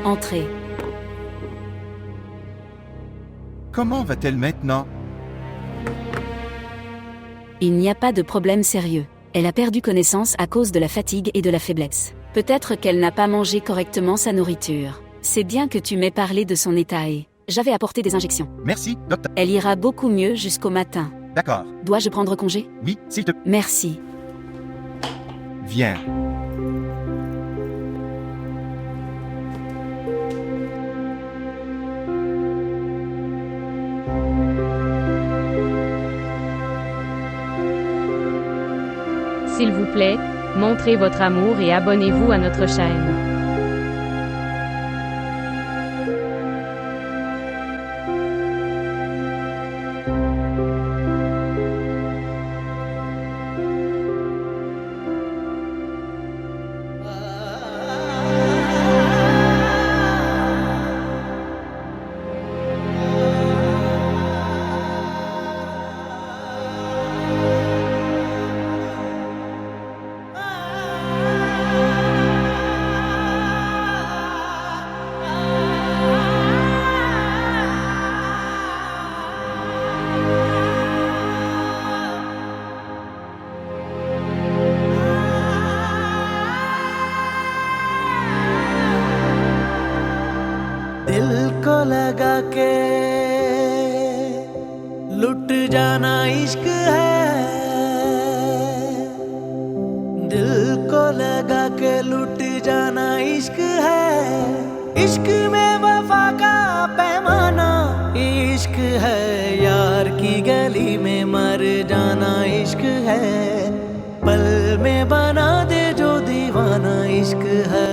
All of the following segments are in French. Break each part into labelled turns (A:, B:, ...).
A: Entrez.
B: Comment va-t-elle maintenant?
A: Il n'y a pas de problème sérieux. Elle a perdu connaissance à cause de la fatigue et de la faiblesse. Peut-être qu'elle n'a pas mangé correctement sa nourriture. C'est bien que tu m'aies parlé de son état et j'avais apporté des injections.
B: Merci, docteur.
A: Elle ira beaucoup mieux jusqu'au matin.
B: D'accord.
A: Dois-je prendre congé?
B: Oui, s'il te...
A: Merci.
B: Viens.
C: S'il vous plaît, montrez votre amour et abonnez-vous à notre chaîne.
D: दिल को लगा के लुट जाना इश्क है, दिल को लगा के लुट जाना इश्क है, इश्क में वफा का पैमाना इश्क है, यार की गली में मर जाना इश्क है, पल में बना दे जो दीवाना इश्क है।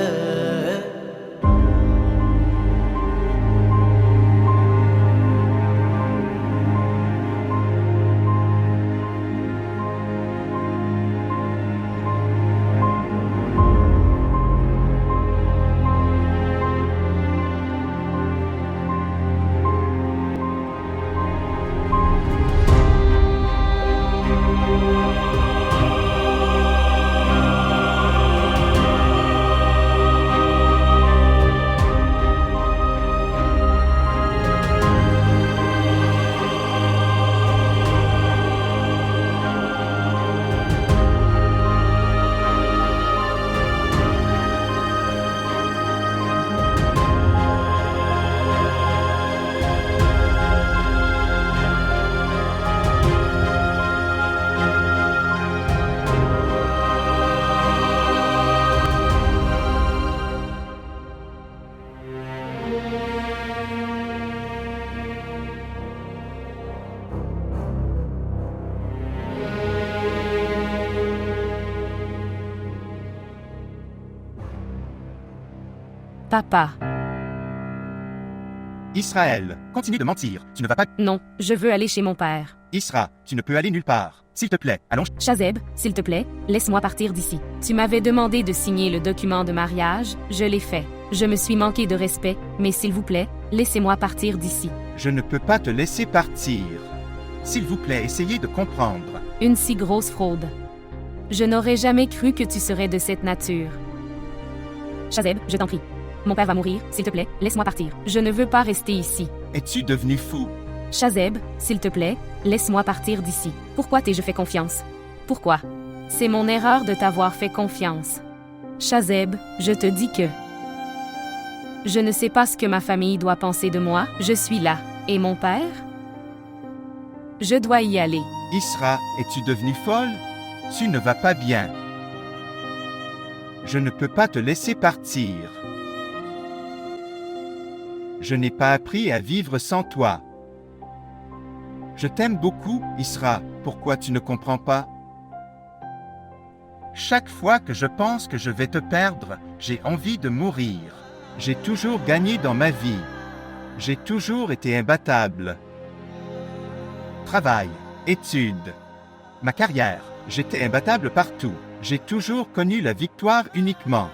C: Papa.
B: Israël, continue de mentir. Tu ne vas pas...
C: Non, je veux aller chez mon père.
B: Isra, tu ne peux aller nulle part. S'il te plaît, allons...
C: Shazeb, s'il te plaît, laisse-moi partir d'ici. Tu m'avais demandé de signer le document de mariage, je l'ai fait. Je me suis manqué de respect, mais s'il vous plaît, laissez-moi partir d'ici.
B: Je ne peux pas te laisser partir. S'il vous plaît, essayez de comprendre.
C: Une si grosse fraude. Je n'aurais jamais cru que tu serais de cette nature. Shazeb, je t'en prie. Mon père va mourir, s'il te plaît, laisse-moi partir. Je ne veux pas rester ici.
B: Es-tu devenu fou?
C: Shazeb, s'il te plaît, laisse-moi partir d'ici. Pourquoi t'ai-je fait confiance? Pourquoi? C'est mon erreur de t'avoir fait confiance. Shazeb, je te dis que... Je ne sais pas ce que ma famille doit penser de moi, je suis là. Et mon père? Je dois y aller.
B: Isra, es-tu devenue folle? Tu ne vas pas bien. Je ne peux pas te laisser partir. Je n'ai pas appris à vivre sans toi. Je t'aime beaucoup, Isra, pourquoi tu ne comprends pas? Chaque fois que je pense que je vais te perdre, j'ai envie de mourir. J'ai toujours gagné dans ma vie. J'ai toujours été imbattable. Travail, études, ma carrière, j'étais imbattable partout. J'ai toujours connu la victoire uniquement.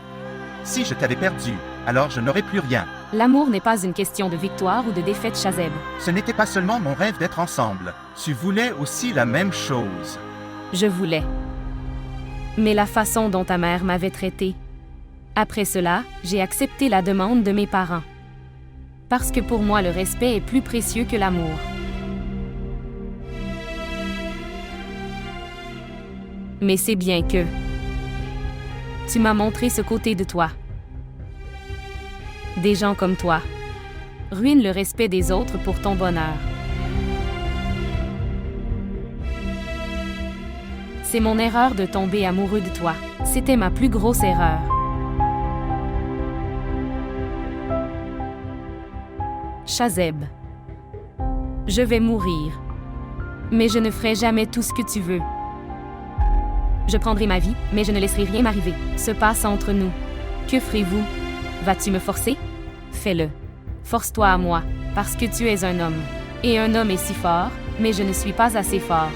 B: Si je t'avais perdu, alors je n'aurais plus rien.
C: L'amour n'est pas une question de victoire ou de défaite, Shazeb.
B: Ce n'était pas seulement mon rêve d'être ensemble. Tu voulais aussi la même chose.
C: Je voulais. Mais la façon dont ta mère m'avait traité, Après cela, j'ai accepté la demande de mes parents. Parce que pour moi le respect est plus précieux que l'amour. Mais c'est bien que tu m'as montré ce côté de toi. Des gens comme toi ruinent le respect des autres pour ton bonheur. C'est mon erreur de tomber amoureux de toi. C'était ma plus grosse erreur. Shazeb. Je vais mourir. Mais je ne ferai jamais tout ce que tu veux. Je prendrai ma vie, mais je ne laisserai rien m'arriver. Se passe entre nous. Que ferez-vous? Vas-tu me forcer? Fais-le. Force-toi à moi, parce que tu es un homme. Et un homme est si fort, mais je ne suis pas assez fort.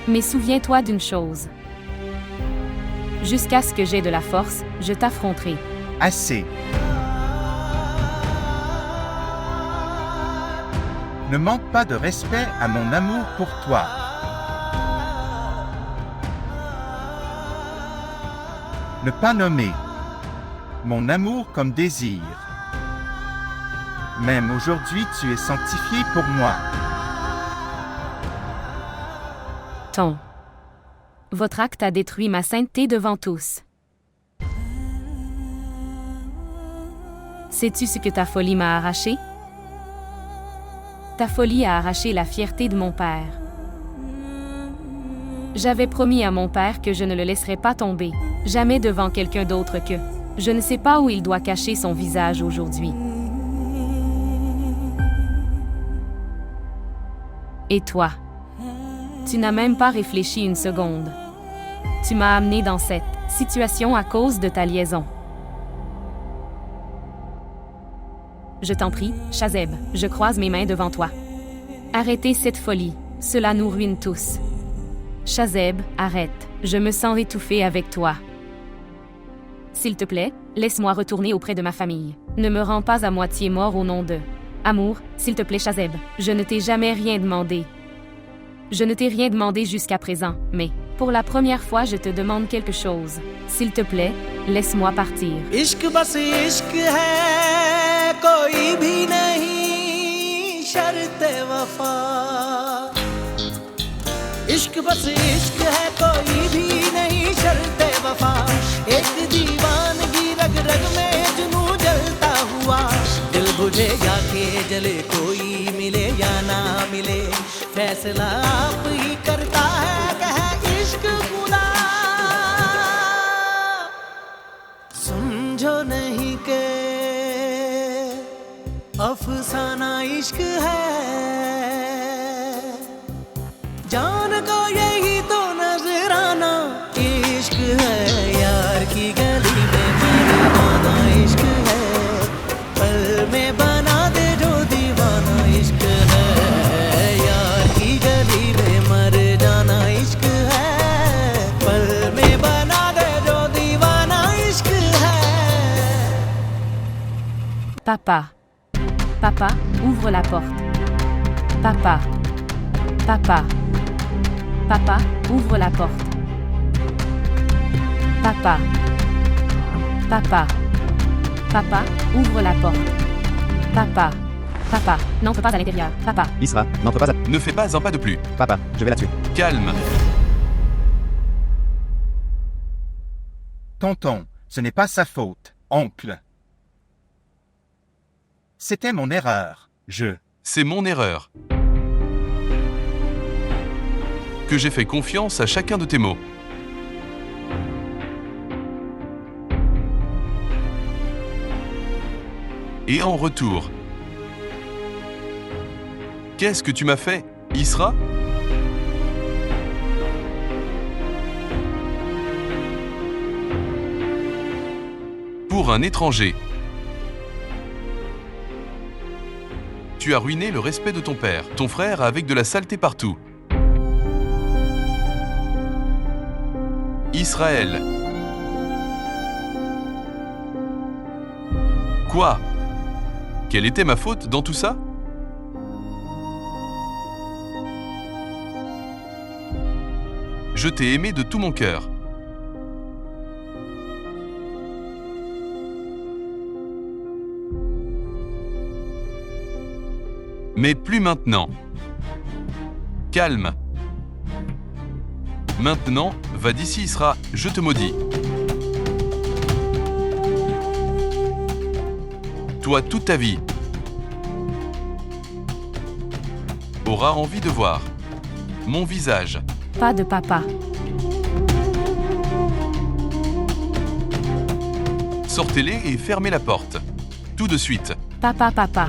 C: Mais souviens-toi d'une chose. Jusqu'à ce que j'aie de la force, je t'affronterai.
B: Assez. Ne manque pas de respect à mon amour pour toi. Ne pas nommer mon amour comme désir. Même aujourd'hui, tu es sanctifié pour moi.
C: Votre acte a détruit ma sainteté devant tous. Sais-tu ce que ta folie m'a arraché? Ta folie a arraché la fierté de mon père. J'avais promis à mon père que je ne le laisserais pas tomber, jamais devant quelqu'un d'autre que. Je ne sais pas où il doit cacher son visage aujourd'hui. Et toi? Tu n'as même pas réfléchi une seconde. Tu m'as amené dans cette situation à cause de ta liaison. Je t'en prie, Shazeb, je croise mes mains devant toi. Arrêtez cette folie, cela nous ruine tous. Shazeb, arrête, je me sens étouffée avec toi. S'il te plaît, laisse-moi retourner auprès de ma famille. Ne me rends pas à moitié mort au nom de... Amour, s'il te plaît Shazeb, je ne t'ai jamais rien demandé. Je ne t'ai rien demandé jusqu'à présent, mais, pour la première fois je te demande quelque chose. S'il te plaît, laisse-moi partir.
D: इश्क बस इश्क है कोई भी नहीं शर्ते वफा इश्क बस इश्क है कोई भी नहीं शर्ते वफा एक दीवानगी रग रग में जुनू जलता हुआ दिल बुझे या के जले कोई मिले या ना मिले फैसला आप ही करता है कह इश्क खुदा समझो नहीं के अफसाना इश्क है जान को यही तो नजराना इश्क है यार की गली में मरदाना इश्क है पल में बना दे जो दीवाना इश्क है यार की गली में मर जाना इश्क है पल में बना दे जो दीवाना इश्क है
C: Papa. Papa, ouvre la porte. Papa. Papa. Papa, ouvre la porte. Papa. Papa. Papa, ouvre la porte. Papa. Papa, n'entre pas à l'intérieur. Papa.
E: Isra, n'entre pas à...
F: Ne fais pas un pas de plus.
E: Papa, je vais la tuer.
F: Calme.
B: Tonton, ce n'est pas sa faute, oncle. C'était mon erreur.
F: C'est mon erreur. Que j'ai fait confiance à chacun de tes mots. Et en retour, qu'est-ce que tu m'as fait, Isra? Pour un étranger. Tu as ruiné le respect de ton père, ton frère avec de la saleté partout. Israël. Quoi? Quelle était ma faute dans tout ça? Je t'ai aimé de tout mon cœur. Mais plus maintenant. Calme. Maintenant, va d'ici Isra, je te maudis. Toi toute ta vie auras envie de voir mon visage.
C: Pas de papa.
F: Sortez-les et fermez la porte. Tout de suite.
C: Papa, papa.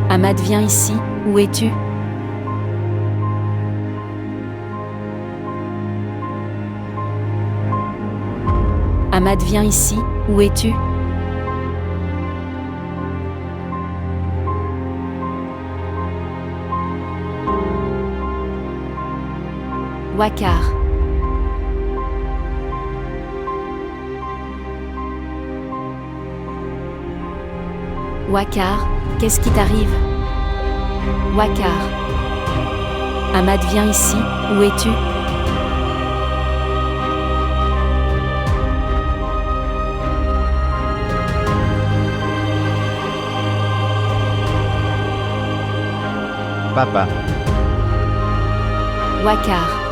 A: Ahmad, viens ici, où es-tu? Ahmad, viens ici, où es-tu? Wakar. Wakar, qu'est-ce qui t'arrive? Wakar. Ahmad, viens ici, où es-tu?
E: Papa.
A: Wakar.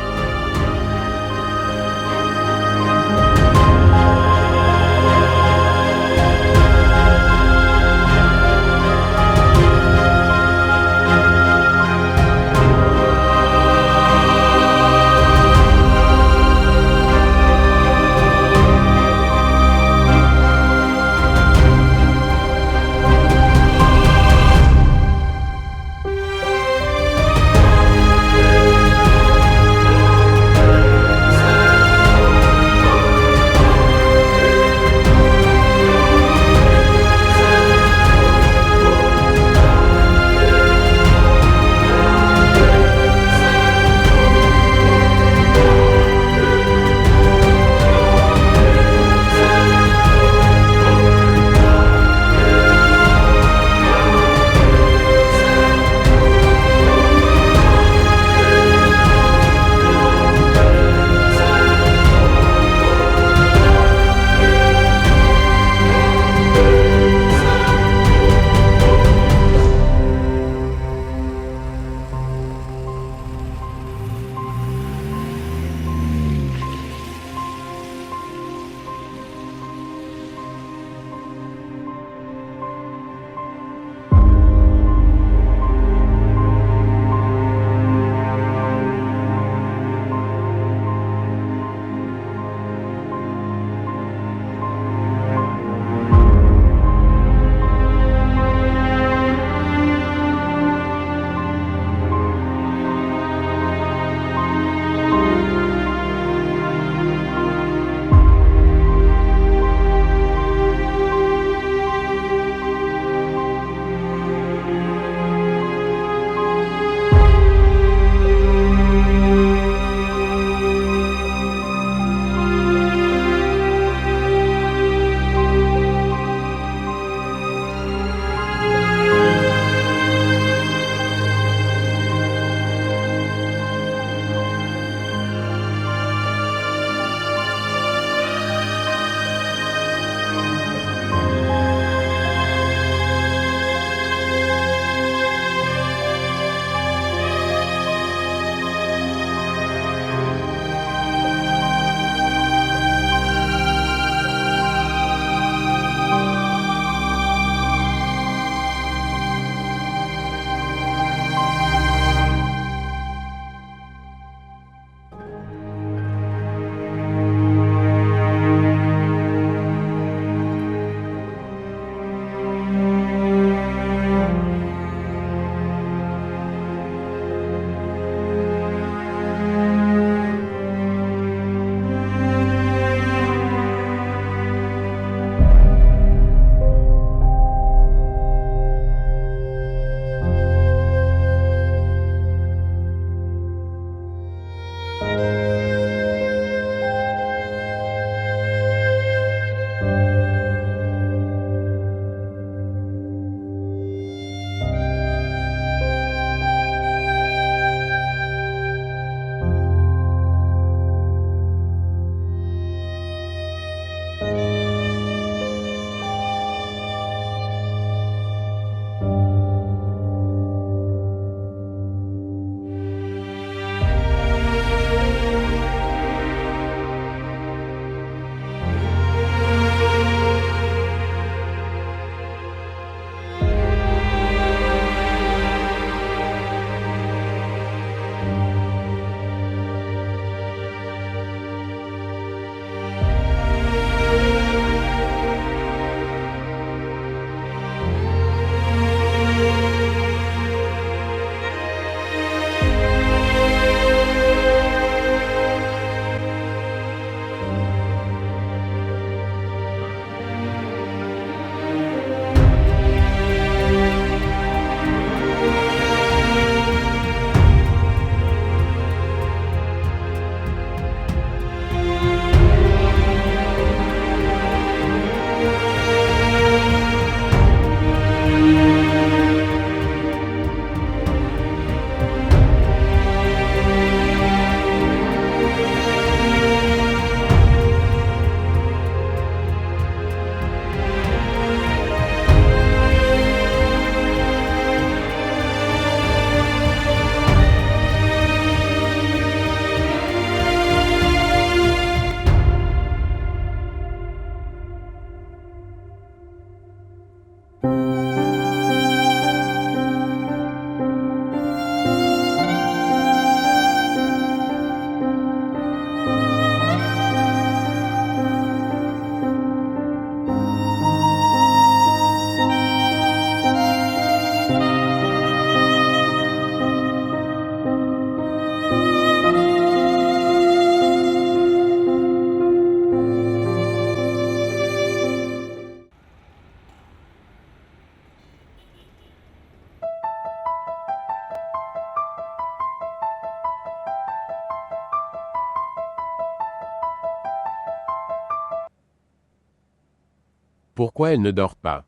G: Pourquoi elle ne dort pas?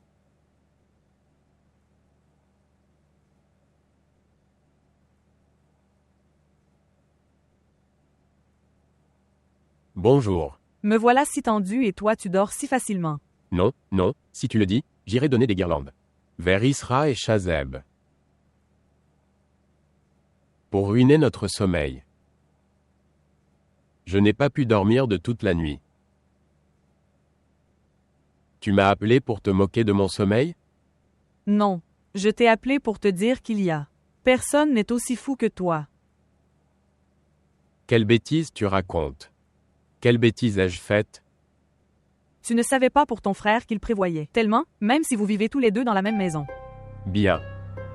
G: Bonjour.
H: Me voilà si tendu et toi tu dors si facilement.
G: Non, non, si tu le dis, j'irai donner des guirlandes. Vers Isra et Shazeb. Pour ruiner notre sommeil. Je n'ai pas pu dormir de toute la nuit. Tu m'as appelé pour te moquer de mon sommeil?
H: Non, je t'ai appelé pour te dire qu'il y a. Personne n'est aussi fou que toi.
G: Quelle bêtise tu racontes? Quelle bêtise ai-je faite?
H: Tu ne savais pas pour ton frère qu'il prévoyait. Tellement, même si vous vivez tous les deux dans la même maison.
G: Bien.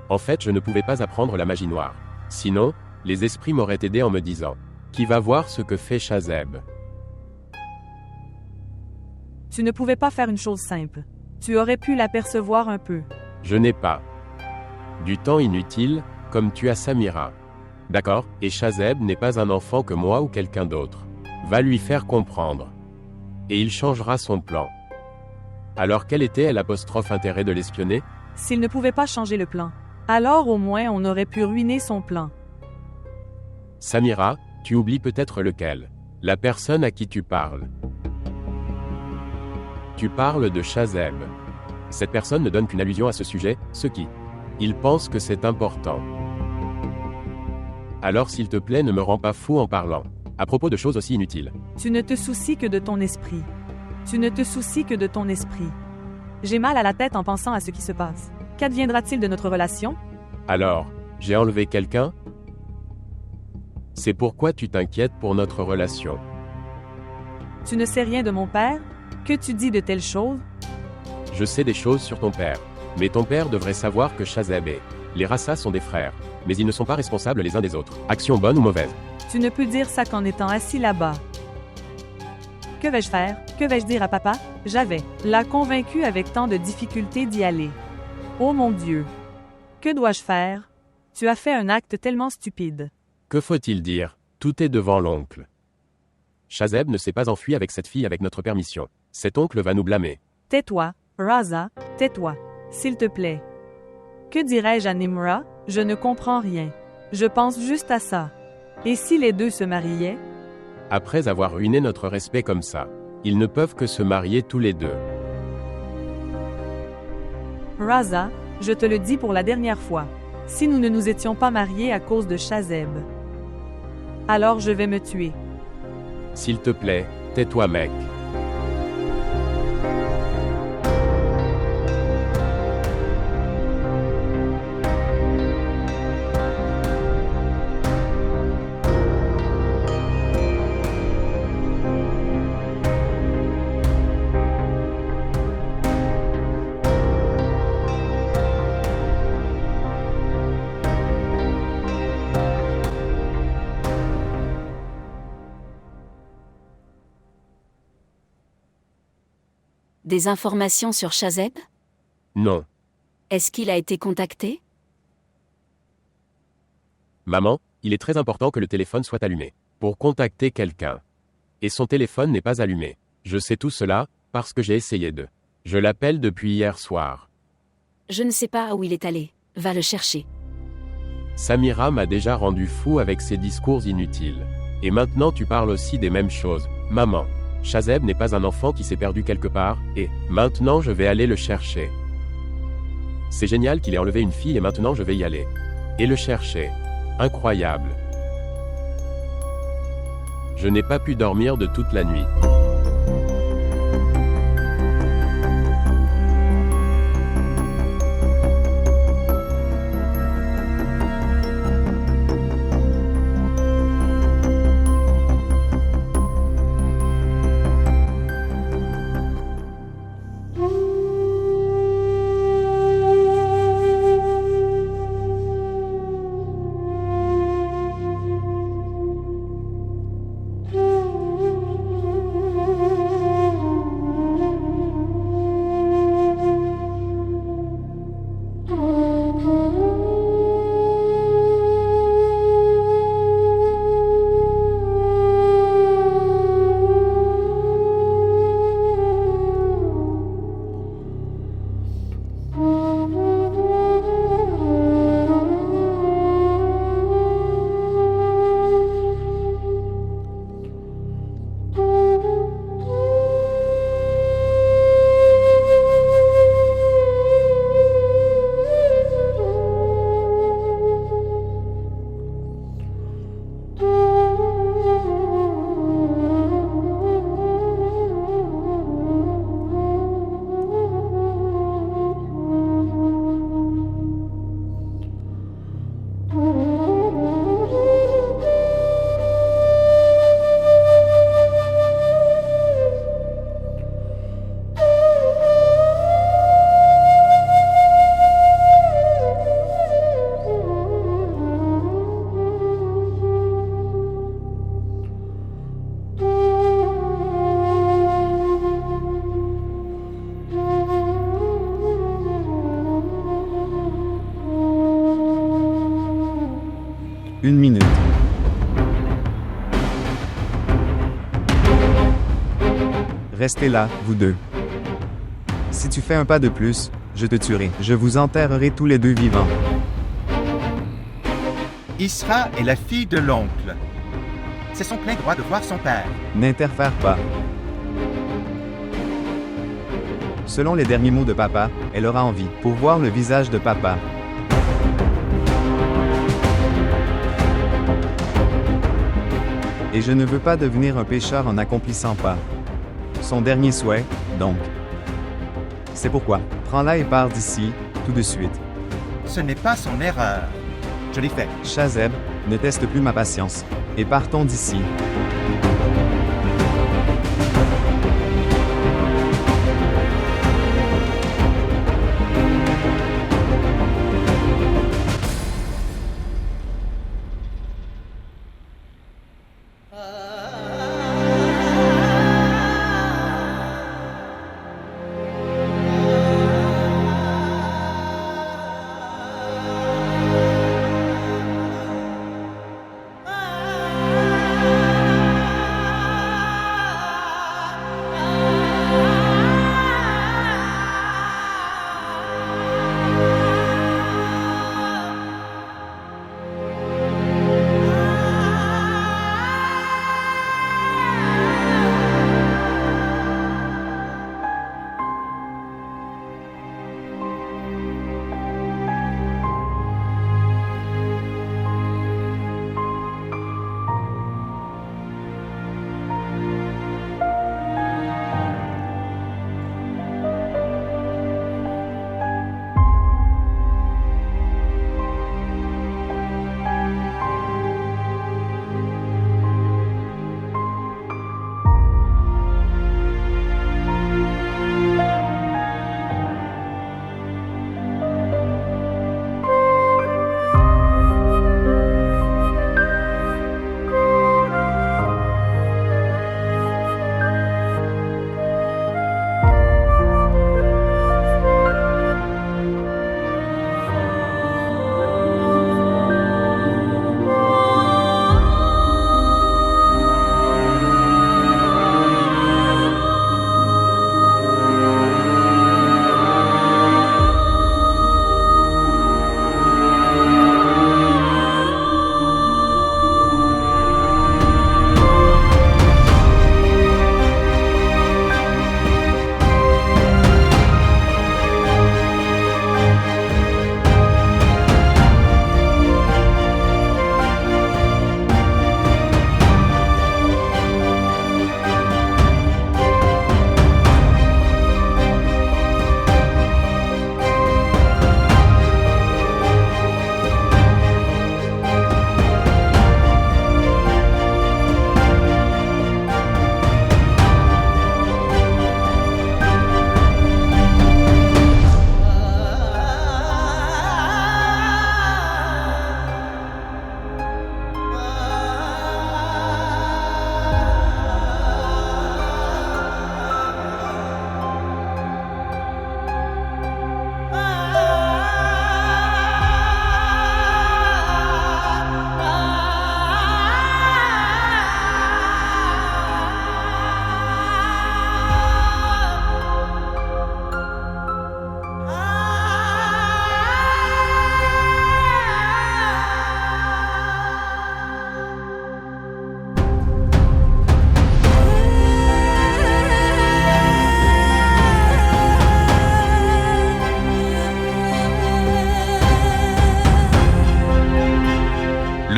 G: En fait, je ne pouvais pas apprendre la magie noire. Sinon, les esprits m'auraient aidé en me disant « Qui va voir ce que fait Shazeb ?»
H: Tu ne pouvais pas faire une chose simple. Tu aurais pu l'apercevoir un peu.
G: Je n'ai pas du temps inutile, comme tu as Samira. D'accord? Et Shazeb n'est pas un enfant que moi ou quelqu'un d'autre. Va lui faire comprendre. Et il changera son plan. Alors quel était l'apostrophe intérêt de l'espionner?
H: S'il ne pouvait pas changer le plan, alors au moins on aurait pu ruiner son plan.
G: Samira, tu oublies peut-être lequel? La personne à qui tu parles. Tu parles de Shazeb. Cette personne ne donne qu'une allusion à ce sujet, ce qui. Il pense que c'est important. Alors s'il te plaît ne me rends pas fou en parlant. À propos de choses aussi inutiles.
H: Tu ne te soucies que de ton esprit. Tu ne te soucies que de ton esprit. J'ai mal à la tête en pensant à ce qui se passe. Qu'adviendra-t-il de notre relation?
G: Alors, j'ai enlevé quelqu'un? C'est pourquoi tu t'inquiètes pour notre relation.
H: Tu ne sais rien de mon père? Que tu dis de telles choses?
G: Je sais des choses sur ton père. Mais ton père devrait savoir que Shazeb et les Rassa sont des frères. Mais ils ne sont pas responsables les uns des autres. Action bonne ou mauvaise?
H: Tu ne peux dire ça qu'en étant assis là-bas. Que vais-je faire? Que vais-je dire à papa? J'avais la convaincu avec tant de difficulté d'y aller. Oh mon Dieu! Que dois-je faire? Tu as fait un acte tellement stupide.
G: Que faut-il dire? Tout est devant l'oncle. Shazeb ne s'est pas enfui avec cette fille avec notre permission. Cet oncle va nous blâmer.
H: Tais-toi, Raza, tais-toi. S'il te plaît. Que dirais-je à Nimra? Je ne comprends rien. Je pense juste à ça. Et si les deux se mariaient?
G: Après avoir ruiné notre respect comme ça, ils ne peuvent que se marier tous les deux.
H: Raza, je te le dis pour la dernière fois. Si nous ne nous étions pas mariés à cause de Shazeb, alors je vais me tuer.
G: S'il te plaît, tais-toi mec.
A: Des informations sur Shazeb?
G: Non.
A: Est-ce qu'il a été contacté?
G: Maman, il est très important que le téléphone soit allumé. Pour contacter quelqu'un. Et son téléphone n'est pas allumé. Je sais tout cela, parce que j'ai essayé de. Je l'appelle depuis hier soir.
A: Je ne sais pas où il est allé. Va le chercher.
G: Samira m'a déjà rendu fou avec ses discours inutiles. Et maintenant tu parles aussi des mêmes choses. Maman. Shazeb n'est pas un enfant qui s'est perdu quelque part, et maintenant je vais aller le chercher. C'est génial qu'il ait enlevé une fille et maintenant je vais y aller. Et le chercher. Incroyable. Je n'ai pas pu dormir de toute la nuit.
E: 1 minute. Restez là, vous deux. Si tu fais un pas de plus, je te tuerai. Je vous enterrerai tous les deux vivants.
B: Isra est la fille de l'oncle. C'est son plein droit de voir son père.
E: N'interfère pas. Selon les derniers mots de papa, elle aura envie pour voir le visage de papa. Et je ne veux pas devenir un pécheur en n'accomplissant pas son dernier souhait, donc. C'est pourquoi, prends-la et pars d'ici, tout de suite.
B: Ce n'est pas son erreur. Je l'ai fait.
E: Shazeb, ne teste plus ma patience. Et partons d'ici.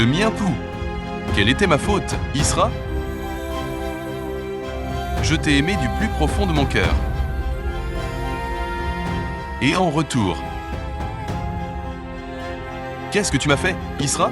F: Le mien tout. Quelle était ma faute, Isra? Je t'ai aimé du plus profond de mon cœur. Et en retour, qu'est-ce que tu m'as fait, Isra?